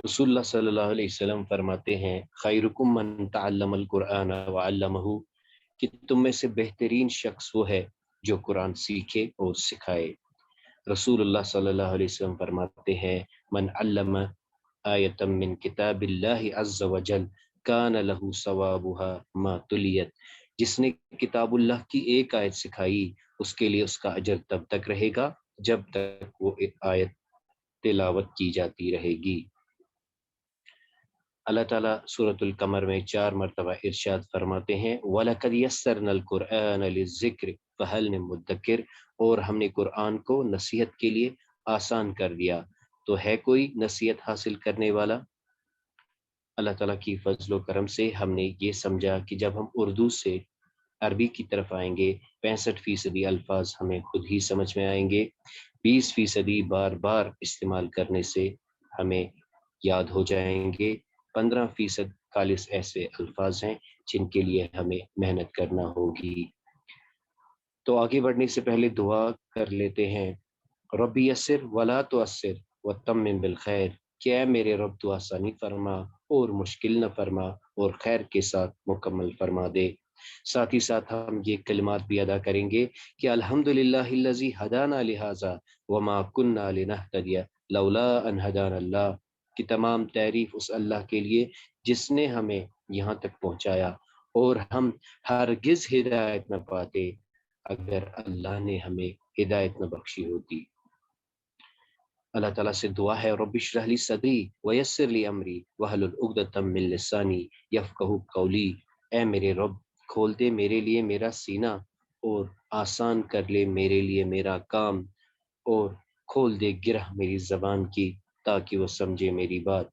رسول اللہ صلی اللہ علیہ وسلم فرماتے ہیں خیرکم من تعلم القرآن وعلمہ، کہ تم میں سے بہترین شخص وہ ہے جو قرآن سیکھے اور سکھائے۔ رسول اللہ صلی اللہ علیہ وسلم فرماتے ہیں من علم آیۃ من کتاب اللہ عز وجل کان لہ ثوابها ما تلیت، جس نے کتاب اللہ کی ایک آیت سکھائی اس کے لیے اس کا اجر تب تک رہے گا جب تک وہ ایک آیت تلاوت کی جاتی رہے گی۔ اللہ تعالیٰ سورۃ القمر میں 4 مرتبہ ارشاد فرماتے ہیں وَلَقَدْ يَسَّرْنَا الْقُرْآنَ لِلذِّكْرِ فَهَلْ مِن مُدَّكِرٍ، اور ہم نے قرآن کو نصیحت کے لیے آسان کر دیا، تو ہے کوئی نصیحت حاصل کرنے والا؟ اللہ تعالیٰ کی فضل و کرم سے ہم نے یہ سمجھا کہ جب ہم اردو سے عربی کی طرف آئیں گے 65% الفاظ ہمیں خود ہی سمجھ میں آئیں گے، 20% بار بار استعمال کرنے سے ہمیں یاد ہو جائیں گے، 15% خالص ایسے الفاظ ہیں جن کے لیے ہمیں محنت کرنا ہوگی۔ تو آگے بڑھنے سے پہلے دعا کر لیتے ہیں ربی یسر ولا تعسر وتمم بالخیر، کہ اے میرے رب تو آسانی فرما اور مشکل نہ فرما اور خیر کے ساتھ مکمل فرما دے۔ ساتھ ہی ساتھ ہم یہ کلمات بھی ادا کریں گے کہ الحمدللہ الذی ہدانا لہذا وما کنا لنہتدی لولا ان ہدانا اللہ، کی تمام تعریف اس اللہ کے لیے جس نے ہمیں یہاں تک پہنچایا، اور ہم ہرگز ہدایت نہ پاتے اگر اللہ نے ہمیں ہدایت نہ بخشی ہوتی۔ اللہ تعالیٰ سے دعا ہے رب اشرح لی صدری ویسر لی امری واحلل عقدۃ من لسانی یفقہوا قولی، اے میرے رب کھول دے میرے لیے میرا سینہ اور آسان کر لے میرے لیے میرا کام، اور کھول دے گرہ میری زبان کی تاکہ وہ سمجھے میری بات۔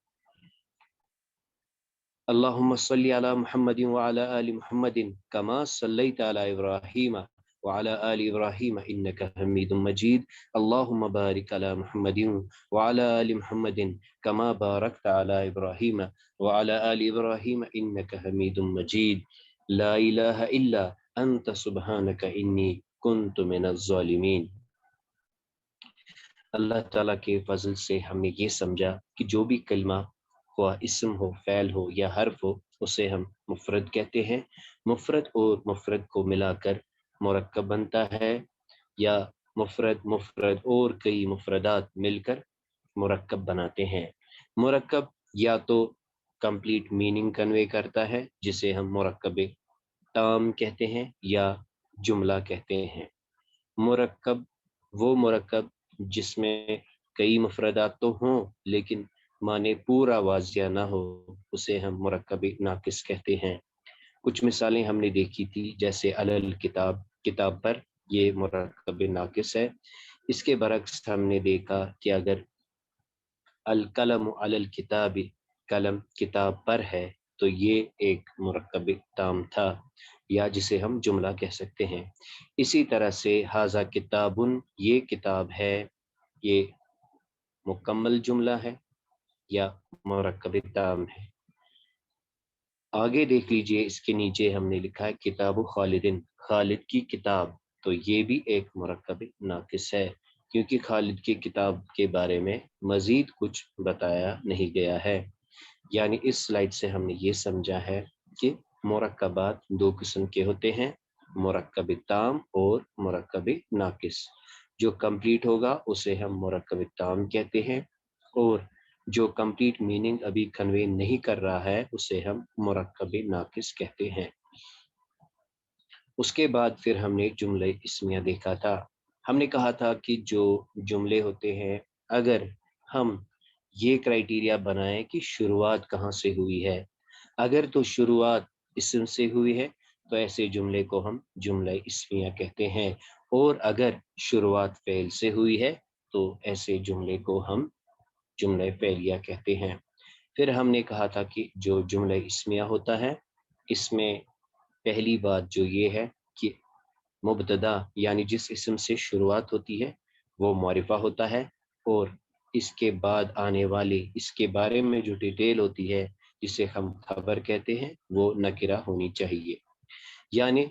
اللہم صلی علی محمد وعلی آل محمد کما صلیت علی ابراہیم وعلى آل إبراهيم إنك حميد مجيد، اللهم بارك على محمد وعلى آل محمد كما باركت على إبراهيم وعلى آل إبراهيم إنك حميد مجيد، لا إله إلا أنت سبحانك إني كنت من الظالمين۔ اللہ تعالیٰ کے فضل سے ہم نے یہ سمجھا کہ جو بھی کلمہ ہوا اسم ہو فعل ہو یا حرف ہو اسے ہم مفرد کہتے ہیں، مفرد اور مفرد کو ملا کر مرکب بنتا ہے، یا مفرد اور کئی مفردات مل کر مرکب بناتے ہیں۔ مرکب یا تو کمپلیٹ میننگ کنوے کرتا ہے جسے ہم مرکب تام کہتے ہیں یا جملہ کہتے ہیں۔ مرکب وہ مرکب جس میں کئی مفردات تو ہوں لیکن معنی پورا واضح نہ ہو اسے ہم مرکب ناقص کہتے ہیں۔ کچھ مثالیں ہم نے دیکھی تھی جیسے علل کتاب، کتاب پر، یہ مرکب ناقص ہے۔ اس کے برعکس ہم نے دیکھا کہ اگر القلم علی الکتاب، قلم کتاب پر ہے، تو یہ ایک مرکب تام تھا یا جسے ہم جملہ کہہ سکتے ہیں۔ اسی طرح سے ھذا کتاب، یہ کتاب ہے، یہ مکمل جملہ ہے یا مرکب تام ہے۔ آگے دیکھ لیجئے اس کے نیچے ہم نے لکھا ہے کتاب خالد، خالد کی کتاب، تو یہ بھی ایک مرکب ناقص ہے کیونکہ خالد کی کتاب کے بارے میں مزید کچھ بتایا نہیں گیا ہے۔ یعنی اس سلائیڈ سے ہم نے یہ سمجھا ہے کہ مرکبات دو قسم کے ہوتے ہیں، مرکب تام اور مرکب ناقص۔ جو کمپلیٹ ہوگا اسے ہم مرکب تام کہتے ہیں، اور جو کمپلیٹ میننگ ابھی کنوے نہیں کر رہا ہے اسے ہم مرکب ناقص کہتے ہیں۔ اس کے بعد پھر ہم نے جملہ اسمیہ دیکھا تھا۔ ہم نے کہا تھا کہ جو جملے ہوتے ہیں اگر ہم یہ کرائیٹیریا بنائیں کہ شروعات کہاں سے ہوئی ہے، اگر تو شروعات اسم سے ہوئی ہے تو ایسے جملے کو ہم جملہ اسمیہ کہتے ہیں، اور اگر شروعات فعل سے ہوئی ہے تو ایسے جملے کو ہم جملہ فعلیہ کہتے ہیں۔ پھر ہم نے کہا تھا کہ جو جملہ اسمیہ ہوتا ہے اس میں پہلی بات جو یہ ہے کہ مبتدا یعنی جس اسم سے شروعات ہوتی ہے وہ معرفہ ہوتا ہے، اور اس کے بعد آنے والی اس کے بارے میں جو ڈیٹیل ہوتی ہے جسے ہم خبر کہتے ہیں وہ نکرہ ہونی چاہیے۔ یعنی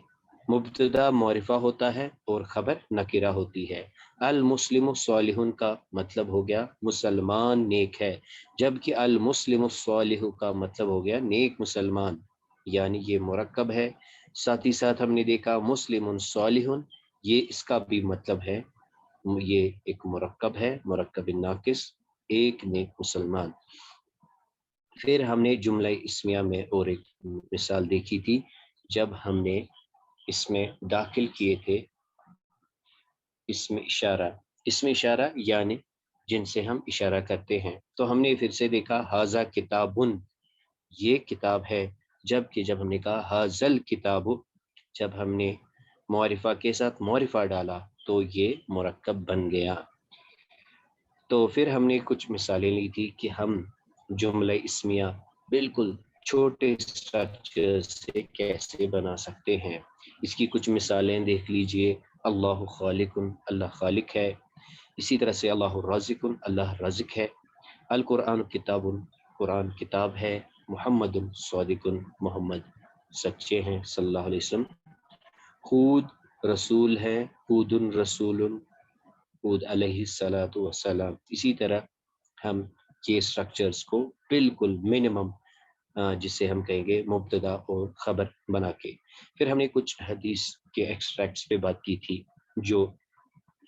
مبتدا معرفہ ہوتا ہے اور خبر نکرہ ہوتی ہے۔ المسلم صالح کا مطلب ہو گیا مسلمان نیک ہے، جبکہ المسلم الصالح کا مطلب ہو گیا نیک مسلمان، یعنی یہ مرکب ہے۔ ساتھ ہی ساتھ ہم نے دیکھا مسلم صالح، یہ اس کا بھی مطلب ہے، یہ ایک مرکب ہے، مرکب ناقص، ایک نیک مسلمان۔ پھر ہم نے جملہ اسمیہ میں اور ایک مثال دیکھی تھی، جب ہم نے اس میں داخل کیے تھے اسم اشارہ یعنی جن سے ہم اشارہ کرتے ہیں، تو ہم نے پھر سے دیکھا ھذا کتابن، یہ کتاب ہے، جبکہ جب ہم نے کہا ھذل کتاب، جب ہم نے معرفہ کے ساتھ معرفہ ڈالا تو یہ مرکب بن گیا۔ تو پھر ہم نے کچھ مثالیں لی تھی کہ ہم جملہ اسمیہ بالکل چھوٹے اسٹرکچر سے کیسے بنا سکتے ہیں۔ اس کی کچھ مثالیں دیکھ لیجئے، اللہ خالق، اللہ خالق ہے، اسی طرح سے اللہ رازق، اللہ رازق ہے، القرآن کتاب، قرآن کتاب ہے، محمد صادق، محمد سچے ہیں صلی اللہ علیہ وسلم، خود رسول ہے، خود رسول، خود علیہ الصلاۃ والسلام۔ اسی طرح ہم یہ اسٹرکچرز کو بالکل منیمم جسے ہم کہیں گے مبتدا اور خبر بنا کے، پھر ہم نے کچھ حدیث کے ایکسٹریکٹس پہ بات کی تھی، جو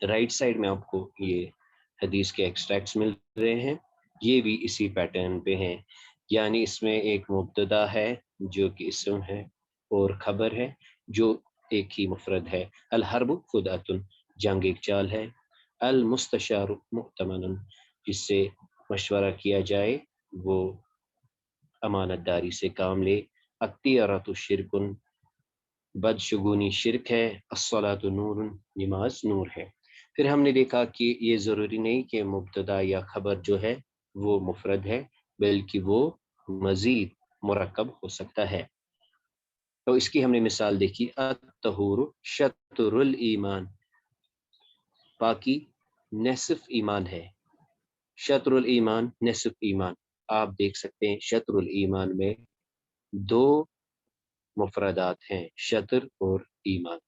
رائٹ سائڈ میں آپ کو یہ حدیث کے ایکسٹریکٹس مل رہے ہیں، یہ بھی اسی پیٹرن پہ ہیں، یعنی اس میں ایک مبتدا ہے جو کہ اسم ہے اور خبر ہے جو ایک ہی مفرد ہے۔ الحرب خدعۃ، جنگ ایک چال ہے۔ المستشار مؤتمن، جس سے مشورہ کیا جائے وہ امانت داری سے کام لے۔ الطیرۃ شرک، بدشگونی شرک ہے۔ الصلاۃ نور، نماز نور ہے۔ پھر ہم نے دیکھا کہ یہ ضروری نہیں کہ مبتدا یا خبر جو ہے وہ مفرد ہے، بلکہ وہ مزید مرکب ہو سکتا ہے۔ تو اس کی ہم نے مثال دیکھی، الطہور شطر الایمان، پاکی نصف ایمان ہے، شطر الایمان نصف ایمان۔ آپ دیکھ سکتے ہیں شطر الایمان میں دو مفردات ہیں، شطر اور ایمان۔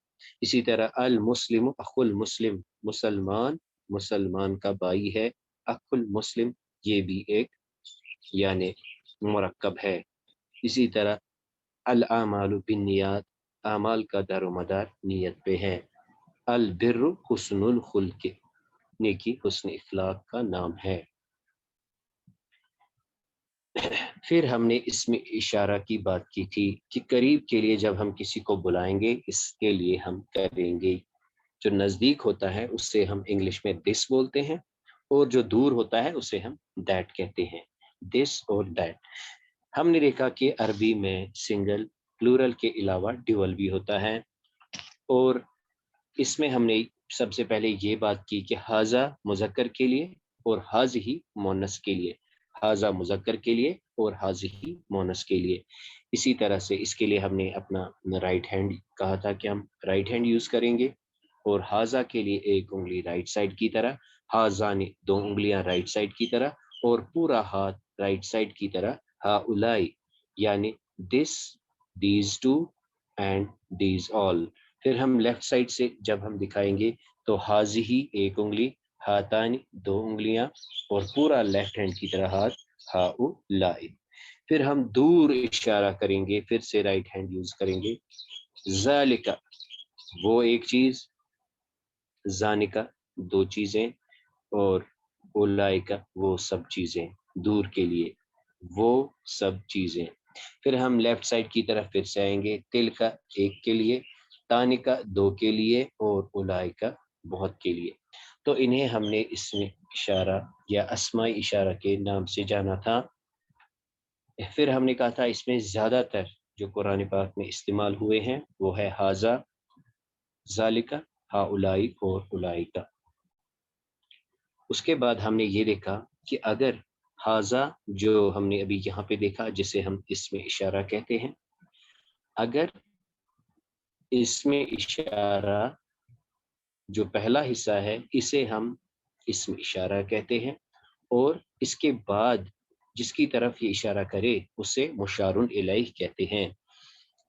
اسی طرح المسلم اخو المسلم، مسلمان مسلمان کا بھائی ہے، اخو المسلم یہ بھی ایک یعنی مرکب ہے۔ اسی طرح الاعمال بالنیات، اعمال کا دار و مدار نیت پہ ہے۔ البر حسن الخلق، نیکی حسن اخلاق کا نام ہے۔ پھر ہم نے اس میں اشارہ کی بات کی تھی کہ قریب کے لیے جب ہم کسی کو بلائیں گے اس کے لیے ہم کریں گے، جو نزدیک ہوتا ہے اس سے ہم انگلش میں دس بولتے ہیں، اور جو دور ہوتا ہے اسے ہم دیٹ کہتے ہیں، دس اور دیٹ۔ ہم نے دیکھا کہ عربی میں سنگل پلورل کے علاوہ ڈیول بھی ہوتا ہے، اور اس میں ہم نے سب سے پہلے یہ بات کی کہ ھذا مذکر کے لیے اور ھذہ مؤنث کے لیے، ھذا مذکر کے لیے اور ھذہ مؤنث کے لیے۔ اسی طرح سے اس کے لیے ہم نے اپنا رائٹ ہینڈ کہا تھا کہ ہم رائٹ ہینڈ یوز کریں گے، اور ھذا کے لیے ایک انگلی رائٹ سائڈ کی طرح، ھذان دو انگلیاں رائٹ سائڈ کی طرح، اور پورا ہاتھ رائٹ سائڈ کی طرح، ہؤلاء یعنی دس، these two and these all. پھر ہم لیفٹ سائڈ سے جب ہم دکھائیں گے تو ھذہ ایک انگلی، ہاتان دو انگلیاں، اور پورا لیفٹ ہینڈ کی طرح ہاتھ، ہؤلاء۔ پھر ہم دور اشارہ کریں گے، پھر سے رائٹ ہینڈ یوز کریں گے، ذالک وہ ایک چیز، ذانکا دو چیزیں، اور اولائکا وہ سب چیزیں، دور کے لیے وہ سب چیزیں۔ پھر ہم لیفٹ سائڈ کی طرف پھر سے آئیں گے، تلکا ایک کے لیے، تانکا دو کے لیے، اور اولائکا بہت کے لیے۔ تو انہیں ہم نے اسم اشارہ یا اسماء اشارہ کے نام سے جانا تھا۔ پھر ہم نے کہا تھا اس میں زیادہ تر جو قرآن پاک میں استعمال ہوئے ہیں وہ ہے ھذا، ذالک، ہؤلاء اور اولئک۔ اس کے بعد ہم نے یہ دیکھا کہ اگر ھذا جو ہم نے ابھی یہاں پہ دیکھا جسے ہم اسم اشارہ کہتے ہیں، اگر اسم اشارہ جو پہلا حصہ ہے اسے ہم اسم اشارہ کہتے ہیں، اور اس کے بعد جس کی طرف یہ اشارہ کرے اسے مشار الیہ کہتے ہیں،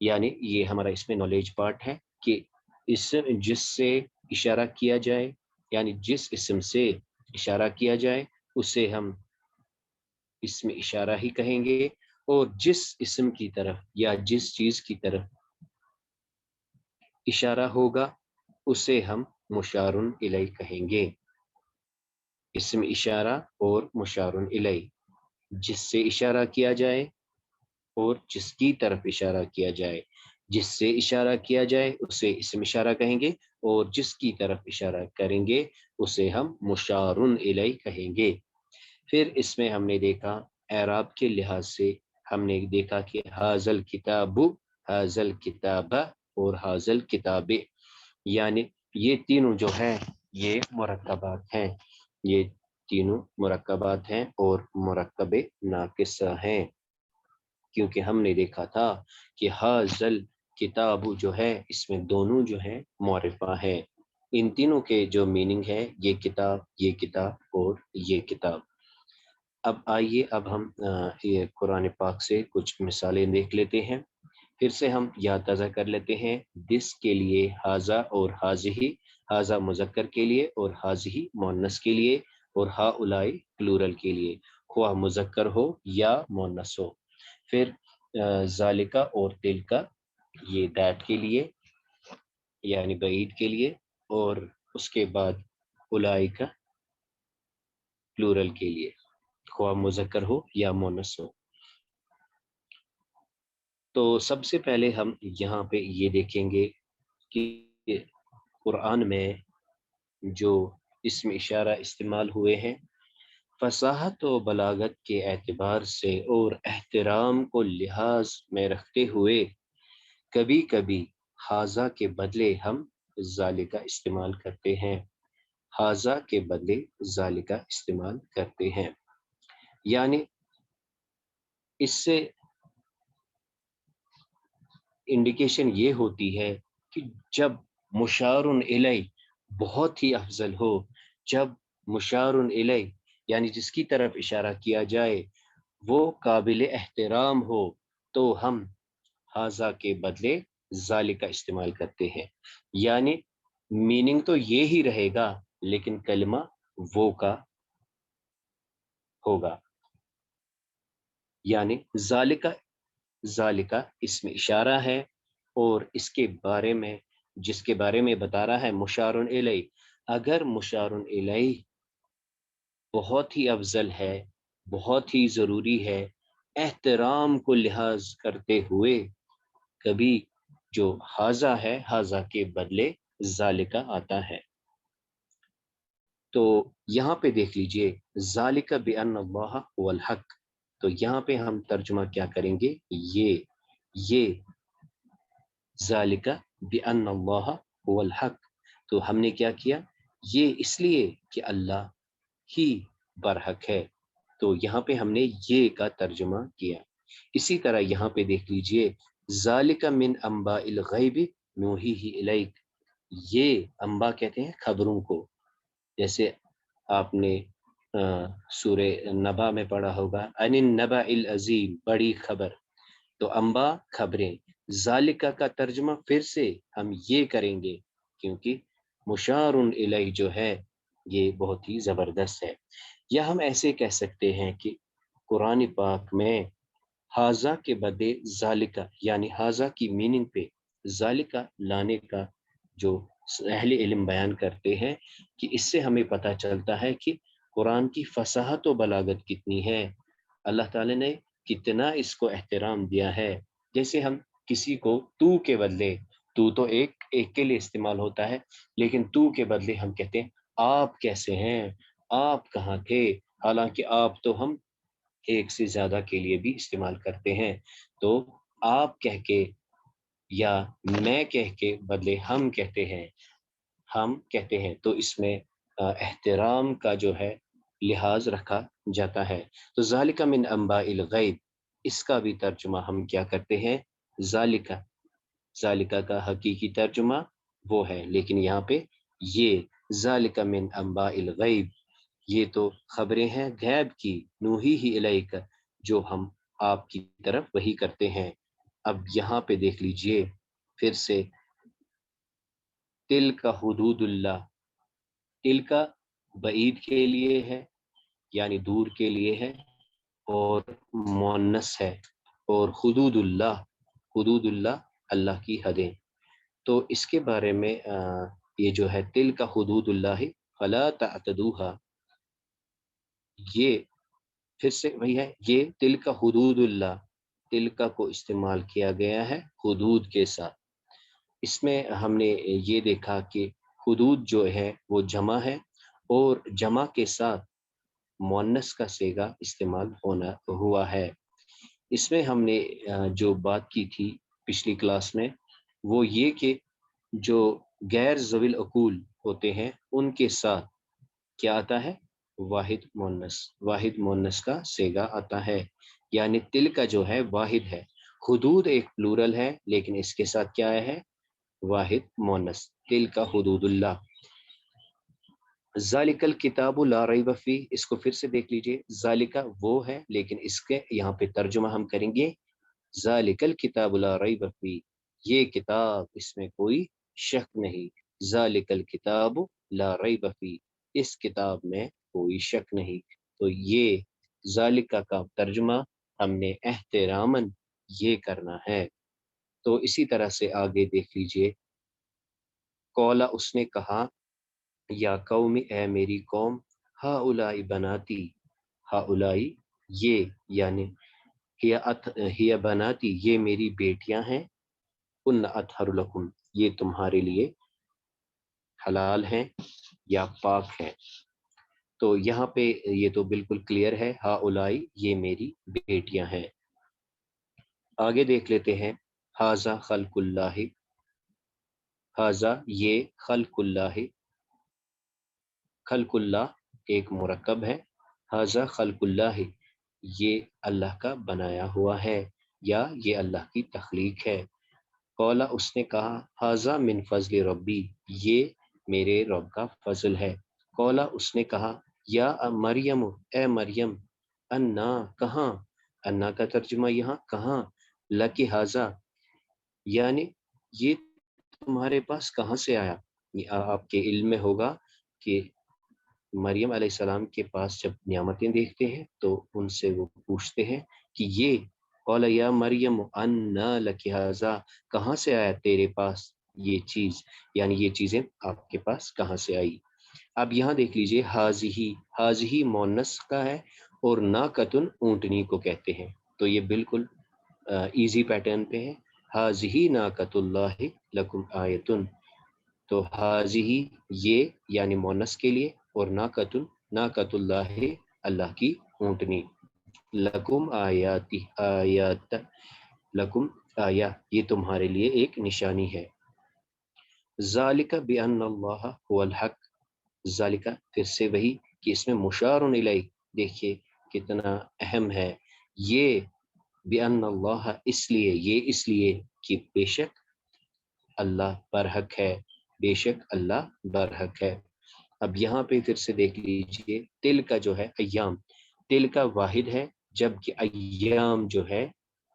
یعنی یہ ہمارا اس میں نالج پارٹ ہے۔ کہ اسم جس سے اشارہ کیا جائے، یعنی جس اسم سے اشارہ کیا جائے اسے ہم اسم اشارہ ہی کہیں گے، اور جس اسم کی طرف یا جس چیز کی طرف اشارہ ہوگا اسے ہم مشار الیہ کہیں گے۔ اسم اشارہ اور مشار الیہ، جس سے اشارہ کیا جائے اور جس کی طرف اشارہ کیا جائے، جس سے اشارہ کیا جائے اسے اسم اشارہ کہیں گے، اور جس کی طرف اشارہ کریں گے اسے ہم مشار الیہ کہیں گے۔ پھر اس میں ہم نے دیکھا اعراب کے لحاظ سے، ہم نے دیکھا کہ حاضل کتاب، حاضل کتاب اور حاضل کتاب، یعنی یہ تینوں جو ہیں یہ مرکبات ہیں، یہ تینوں مرکبات ہیں اور مرکب ناقص ہیں، کیونکہ ہم نے دیکھا تھا کہ حاضل کتاب جو ہے اس میں دونوں جو ہیں معرفہ ہیں، ان تینوں کے جو میننگ ہے یہ کتاب اور یہ کتاب۔ اب آئیے اب ہم یہ قرآن پاک سے کچھ مثالیں دیکھ لیتے ہیں، پھر سے ہم یاد تازہ کر لیتے ہیں۔ دس کے لیے حاضہ اور حاضہی، حاضہ مذکر کے لیے اور حاضہی مؤنث کے لیے، اور ہاؤلائی پلورل کے لیے، خواہ مذکر ہو یا مؤنث ہو۔ پھر ذالکا اور تلکا، یہ دیٹ کے لیے یعنی بعید کے لیے، اور اس کے بعد اولائکا پلورل کے لیے، خواہ مذکر ہو یا مؤنث ہو۔ تو سب سے پہلے ہم یہاں پہ یہ دیکھیں گے کہ قرآن میں جو اسم اشارہ استعمال ہوئے ہیں، فصاحت و بلاغت کے اعتبار سے اور احترام کو لحاظ میں رکھتے ہوئے کبھی کبھی حاضہ کے بدلے ہم ذالکہ استعمال کرتے ہیں، حاضہ کے بدلے ذالکہ استعمال کرتے ہیں، یعنی اس سے انڈیکیشن یہ ہوتی ہے کہ جب مشار الیہ بہت ہی افضل ہو، جب مشار الیہ یعنی جس کی طرف اشارہ کیا جائے وہ قابل احترام ہو، تو ہم حاضہ کے بدلے ذالکہ استعمال کرتے ہیں، یعنی میننگ تو یہ ہی رہے گا لیکن کلمہ وہ کا ہوگا، یعنی ذالکہ اسم اشارہ ہے، اور اس کے بارے میں جس کے بارے میں بتا رہا ہے مشار الیہ، اگر مشار الیہ بہت ہی افضل ہے، بہت ہی ضروری ہے، احترام کو لحاظ کرتے ہوئے کبھی جو حاضہ ہے حاضہ کے بدلے ذالکہ آتا ہے۔ تو یہاں پہ دیکھ لیجئے ذالکہ بان اللہ هو الحق، تو یہاں پہ ہم ترجمہ کیا کریں گے، یہ ذالکہ بان اللہ هو الحق، تو ہم نے کیا کیا، یہ اس لیے کہ اللہ ہی برحق ہے، تو یہاں پہ ہم نے یہ کا ترجمہ کیا۔ اسی طرح یہاں پہ دیکھ لیجئے ذالکہ من انباء الغیب نوحیہ الیک، یہ انباء کہتے ہیں خبروں کو، جیسے آپ نے سورہ نبا میں پڑھا ہوگا ان النبأ العظیم، بڑی خبر، تو انباء خبریں، ذالکہ کا ترجمہ پھر سے ہم یہ کریں گے کیونکہ مشار الیہ جو ہے یہ بہت ہی زبردست ہے۔ یا ہم ایسے کہہ سکتے ہیں کہ قرآن پاک میں حاضہ کے بدلے ذالکہ یعنی حاضہ کی میننگ پہ ذالکہ لانے کا جو اہل علم بیان کرتے ہیں کہ اس سے ہمیں پتہ چلتا ہے کہ قرآن کی فصاحت و بلاغت کتنی ہے، اللہ تعالی نے کتنا اس کو احترام دیا ہے۔ جیسے ہم کسی کو تو کے بدلے، تو ایک کے لیے استعمال ہوتا ہے، لیکن تو کے بدلے ہم کہتے ہیں آپ کیسے ہیں، آپ کہاں تھے، حالانکہ آپ تو ہم ایک سے زیادہ کے لیے بھی استعمال کرتے ہیں، تو آپ کہہ کے یا میں کہہ کے بدلے ہم کہتے ہیں، تو اس میں احترام کا جو ہے لحاظ رکھا جاتا ہے۔ تو ذالکہ من انباء الغیب، اس کا بھی ترجمہ ہم کیا کرتے ہیں، ذالکہ کا حقیقی ترجمہ وہ ہے، لیکن یہاں پہ یہ ذالکہ من انباء الغیب، یہ تو خبریں ہیں غیب کی، نوحیہ الیک، جو ہم آپ کی طرف وحی کرتے ہیں۔ اب یہاں پہ دیکھ لیجئے پھر سے تلک حدود اللہ، تلک بعید کے لیے ہے یعنی دور کے لیے ہے اور مؤنث ہے، اور حدود اللہ، حدود اللہ اللہ کی حدیں۔ تو اس کے بارے میں یہ جو ہے تلک حدود اللہ فلا تعتدوها، یہ پھر سے وہی ہے، یہ تلک حدود اللہ، تلک کو استعمال کیا گیا ہے حدود کے ساتھ۔ اس میں ہم نے یہ دیکھا کہ حدود جو ہے وہ جمع ہے اور جمع کے ساتھ مؤنث کا صیغہ استعمال ہوا ہے۔ اس میں ہم نے جو بات کی تھی پچھلی کلاس میں وہ یہ کہ جو غیر ذوی العقول ہوتے ہیں ان کے ساتھ کیا آتا ہے؟ واحد مؤنث، واحد مؤنث کا صیغہ آتا ہے، یعنی تل کا جو ہے واحد ہے، حدود ایک پلورل ہے لیکن اس کے ساتھ کیا ہے؟ واحد مؤنث، تل کا حدود اللہ۔ ذالک الکتاب لا ریب فیہ، اس کو پھر سے دیکھ لیجئے، ذالک وہ ہے لیکن اس کے یہاں پہ ترجمہ ہم کریں گے ذالک الکتاب لا ریب فیہ، یہ کتاب اس میں کوئی شک نہیں، ذالک الکتاب لا ریب فیہ، اس کتاب میں کوئی شک نہیں۔ تو یہ ذالکہ کا ترجمہ ہم نے احتراماً یہ کرنا ہے۔ تو اسی طرح سے آگے دیکھ لیجئے، قولا اس نے کہا، یا قوم اے میری قوم، ہاؤلائی بناتی، ہاؤلائی یہ یعنی ہی بناتی یہ میری بیٹیاں ہیں، ان اطہر لکم یہ تمہارے لیے حلال ہیں یا پاک ہیں۔ تو یہاں پہ یہ تو بالکل کلیئر ہے، ہاؤلائی یہ میری بیٹیاں ہیں۔ آگے دیکھ لیتے ہیں، ھذا خلق اللہ، ھذا یہ خلق اللہ، خلق اللہ ایک مرکب ہے، ھذا خلق اللہ یہ اللہ کا بنایا ہوا ہے یا یہ اللہ کی تخلیق ہے۔ قولا اس نے کہا، ھذا من فضل ربی یہ میرے رب کا فضل ہے۔ قولا اس نے کہا، یا مریم اے مریم، انا کہاں، انا کا ترجمہ یہاں کہاں، لکی ھذا یعنی یہ تمہارے پاس کہاں سے آیا۔ یہ آپ کے علم میں ہوگا کہ مریم علیہ السلام کے پاس جب نعمتیں دیکھتے ہیں تو ان سے وہ پوچھتے ہیں کہ یہ قال یا مریم انا لکی ھذا کہاں سے آیا تیرے پاس یہ چیز، یعنی یہ چیزیں آپ کے پاس کہاں سے آئی۔ اب یہاں دیکھ لیجئے، حاضی، حاضی مؤنث کا ہے اور ناقتن اونٹنی کو کہتے ہیں، تو یہ بالکل ایزی پیٹرن پہ ہے، حاضی ناقۃ اللہ لکم آیتن، تو حاضی یہ یعنی مؤنث کے لیے اور ناقتن ناقۃ اللہ اللہ کی اونٹنی، لکم آیاتی آیات، لکم آیا یہ تمہارے لیے ایک نشانی ہے۔ ذالک بان اللہ هو الحق، ذالک پھر سے وہی کہ اس میں مشار الیہ، دیکھیے کتنا اہم ہے یہ، بان اللہ اس لیے، یہ اس لیے کہ بے شک اللہ برحق ہے، بے شک اللہ برحق ہے۔ اب یہاں پہ پھر سے دیکھ لیجئے، تل کا جو ہے ایام، تل کا واحد ہے جبکہ ایام جو ہے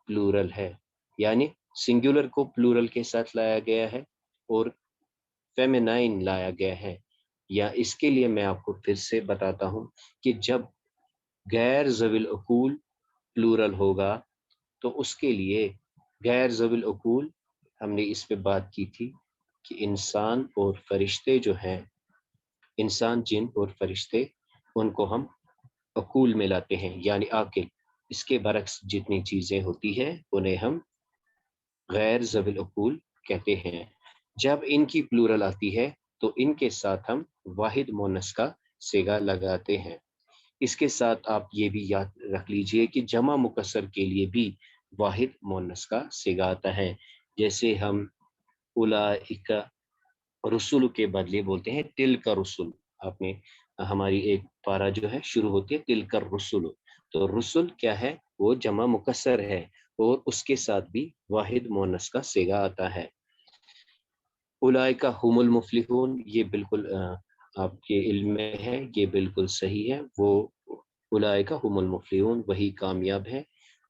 پلورل ہے، یعنی سنگولر کو پلورل کے ساتھ لایا گیا ہے اور فیمینائن لایا گیا ہے۔ یا اس کے لیے میں آپ کو پھر سے بتاتا ہوں کہ جب غیر ذوی العقول پلورل ہوگا تو اس کے لیے غیر ذوی العقول، ہم نے اس پہ بات کی تھی کہ انسان اور فرشتے جو ہیں، انسان جن اور فرشتے ان کو ہم عقول میں لاتے ہیں یعنی عاقل، اس کے برعکس جتنی چیزیں ہوتی ہیں انہیں ہم غیر ذوی العقول کہتے ہیں۔ جب ان کی پلورل آتی ہے تو ان کے ساتھ ہم واحد مؤنث کا صیغہ لگاتے ہیں۔ اس کے ساتھ آپ یہ بھی یاد رکھ لیجئے کہ جمع مکسر کے لیے بھی واحد مؤنث کا صیغہ آتا ہے، جیسے ہم اولئک رسول کے بدلے بولتے ہیں تلک رسل، آپ نے ہماری ایک پارہ جو ہے شروع ہوتی ہے تلک الرسل، تو رسل کیا ہے، وہ جمع مکسر ہے اور اس کے ساتھ بھی واحد مؤنث کا صیغہ آتا ہے۔ اولئک هم المفلحون یہ بالکل آپ کے علم میں ہے، یہ بالکل صحیح ہے، وہ اولئک هم المفلحون وہی کامیاب ہے،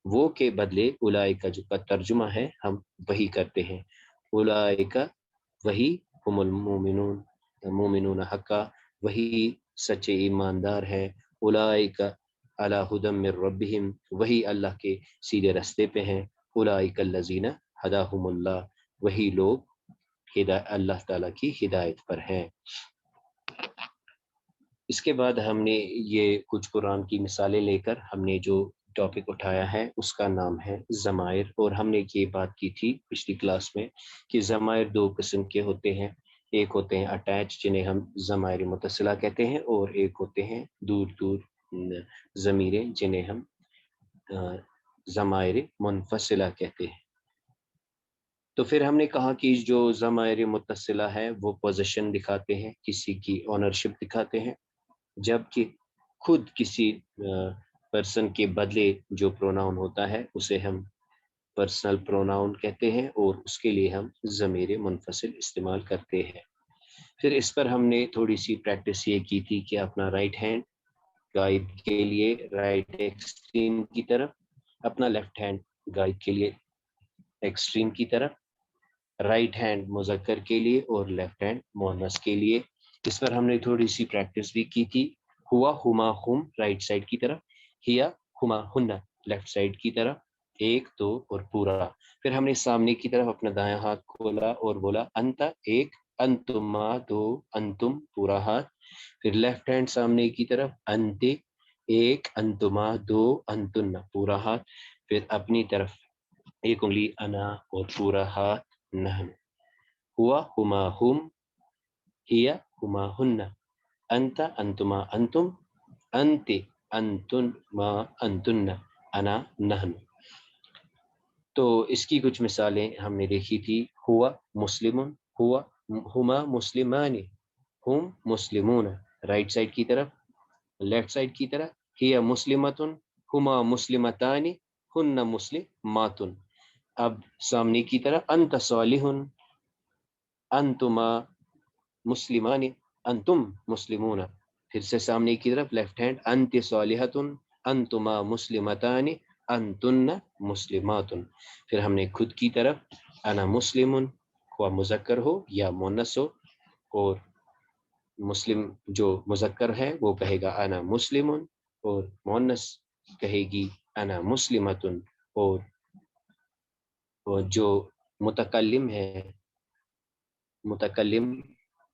وہ کے بدلے اولئک جو کا ترجمہ ہے ہم وہی کرتے ہیں، اولئک وہی ہم المومنون، مومنون حقا، وہی سچے ایماندار ہیں، اولئک علی ھدی من ربہم، وہی اللہ کے سیدھے رستے پہ ہیں، اولئک الذین ھداھم اللہ، وہی لوگ اللہ تعالیٰ کی ہدایت پر ہیں۔ اس کے بعد ہم نے یہ کچھ قرآن کی مثالیں لے کر ہم نے جو ٹاپک اٹھایا ہے اس کا نام ہے ضمائر، اور ہم نے یہ بات کی تھی پچھلی کلاس میں کہ ضمائر دو قسم کے ہوتے ہیں، ایک ہوتے ہیں اٹیچ جنہیں ہم ضمائر متصلہ کہتے ہیں، اور ایک ہوتے ہیں دور دور ضمیریں جنہیں ہم ضمائر منفصلہ کہتے ہیں۔ تو پھر ہم نے کہا کہ جو ضمائر متصلہ ہے وہ پوزیشن دکھاتے ہیں، کسی کی اونرشپ دکھاتے ہیں، جبکہ خود کسی پرسن کے بدلے جو پروناؤن ہوتا ہے اسے ہم پرسنل پروناؤن کہتے ہیں، اور اس کے لیے ہم ضمیر منفصل استعمال کرتے ہیں۔ پھر اس پر ہم نے تھوڑی سی پریکٹس یہ کی تھی کہ اپنا رائٹ ہینڈ غائب کے لیے رائٹ ایکسٹریم کی طرف، اپنا لیفٹ ہینڈ غائب کے لیے ایکسٹریم کی طرف، رائٹ ہینڈ مذکر کے لیے اور لیفٹ ہینڈ مؤنث کے لیے۔ اس پر ہم نے تھوڑی سی پریکٹس بھی کی تھی، ہوا ہما ہم رائٹ سائڈ کی طرف، ہیا ہما ہن لیفٹ سائڈ کی طرف، ایک دو اور پورا۔ پھر ہم نے سامنے کی طرف اپنا دایاں ہاتھ کھولا اور بولا انت ایک، انتما دو، انتم پورا ہاتھ۔ پھر لیفٹ ہینڈ سامنے کی طرف، انتے ایک، انتما دو، انتن پورا ہاتھ۔ پھر اپنی طرف ایک انگلی انا اور پورا ہاتھ نحن، ہوا ہما ہم، ہیا ہما ہن، انت انتما انتم، انت انتن ما انتن، انا نحن۔ تو اس کی کچھ مثالیں ہم نے دیکھی تھی، ہوا مسلم، ہوا ہما مسلمان، ہم مسلمون رائٹ سائڈ کی طرف، لیفٹ سائڈ کی طرف، ہیا مسلمتن، ہما مسلمتان، ہن مسلمات۔ اب سامنے کی طرف، انت صالح، انتما مسلمان، انتم مسلمون۔ پھر سے سامنے کی طرف لیفٹ ہینڈ، انت صالحۃ، انتما مسلمتان، انتن مسلمات۔ پھر ہم نے خود کی طرف، انا مسلم، خواہ مذکر ہو یا مؤنث ہو، اور مسلم جو مذکر ہے وہ کہے گا انا مسلم، اور مؤنث کہے گی انا مسلمۃ، اور جو متکلم ہے، متکلم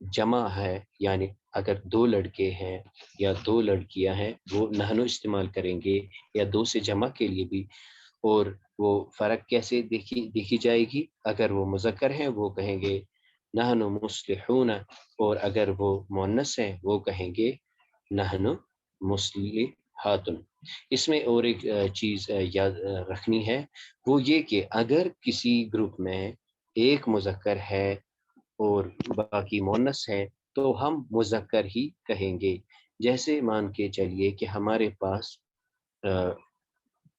جمع ہے، یعنی اگر دو لڑکے ہیں یا دو لڑکیاں ہیں وہ نحن استعمال کریں گے، یا دو سے جمع کے لیے بھی۔ اور وہ فرق کیسے دیکھی جائے گی، اگر وہ مذکر ہیں وہ کہیں گے نحن مصلحون، اور اگر وہ مؤنث ہیں وہ کہیں گے نحن مصلحات۔ اس میں اور ایک چیز یاد رکھنی ہے، وہ یہ کہ اگر کسی گروپ میں ایک مذکر ہے اور باقی مؤنث ہے تو ہم مذکر ہی کہیں گے۔ جیسے مان کے چلیے کہ ہمارے پاس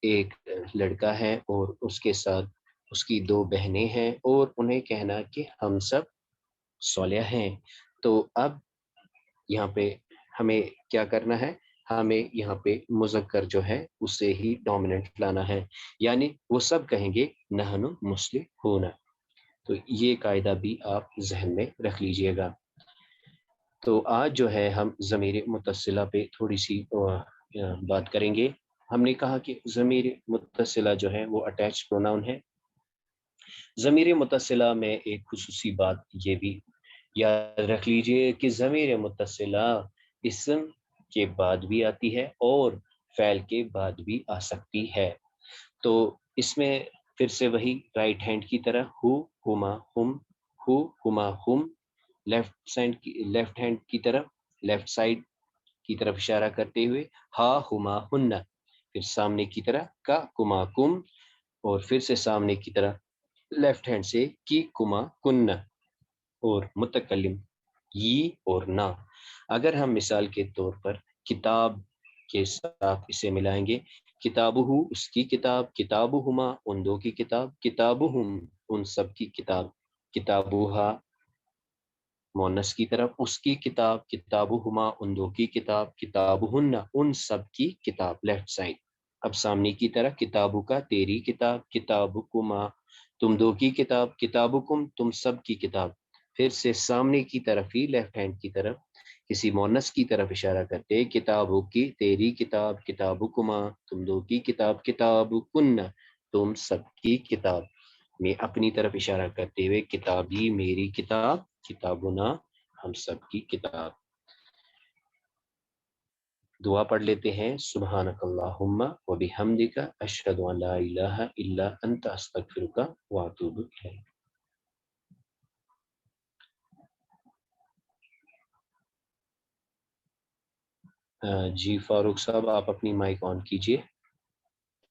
ایک لڑکا ہے اور اس کے ساتھ اس کی دو بہنیں ہیں، اور انہیں کہنا کہ ہم سب صالح ہیں، تو اب یہاں پہ ہمیں کیا کرنا ہے، ہمیں یہاں پہ مذکر جو ہے اسے ہی ڈومیننٹ لانا ہے، یعنی وہ سب کہیں گے نحن مصلحون۔ تو یہ قاعدہ بھی آپ ذہن میں رکھ لیجئے گا۔ تو آج جو ہے ہم ضمیر متصلہ پہ تھوڑی سی بات کریں گے۔ ہم نے کہا کہ ضمیر متصلہ جو ہے وہ اٹیچ پروناؤن ہے۔ ضمیر متصلہ میں ایک خصوصی بات یہ بھی یاد رکھ لیجئے کہ ضمیر متصلہ اسم کے بعد بھی آتی ہے اور فعل کے بعد بھی آ سکتی ہے۔ تو اس میں پھر سے وہی رائٹ ہینڈ کی طرح، ہو ہما ہم، ہو ہما ہم، لیفٹ ہینڈ کی طرف، لیفٹ سائڈ کی طرف اشارہ کرتے ہوئے، ہا ہما ہن، پھر سامنے کی طرح کا کما کم، اور پھر سے سامنے کی طرح لیفٹ ہینڈ سے کی کما کن، اور متکلم یہ اور نا۔ اگر ہم مثال کے طور پر کتاب کے ساتھ اسے ملائیں گے، کتابہ اس کی کتاب، کتابہما ان دو کی کتاب، کتابہم ان سب کی کتاب، کتابہا مؤنث کی طرف اس کی کتاب، کتابہما ان دو کی کتاب، کتابہن ان سب کی کتاب لیفٹ سائڈ۔ اب سامنے کی طرف، کتابوں کا تیری کتاب، کتابکما تم دو کی کتاب، کتابکم تم سب کی کتاب۔ پھر سے سامنے کی طرف ہی لیفٹ ہینڈ کی طرف کسی مونس کی طرف اشارہ کرتے، کتابوں کی تیری کتاب، کتابکما تم دو کی کتاب، کتابکن تم سب کی کتاب، میں اپنی طرف اشارہ کرتے ہوئے کتابی میری کتاب، کتابنا ہم سب کی کتاب۔ دعا پڑھ لیتے ہیں، سبحانک اللہم و بحمدک اشہد ان لا الہ الا انت استغفرک و اتوب الیک۔ جی فاروق صاحب آپ اپنی مائک آن کیجئے۔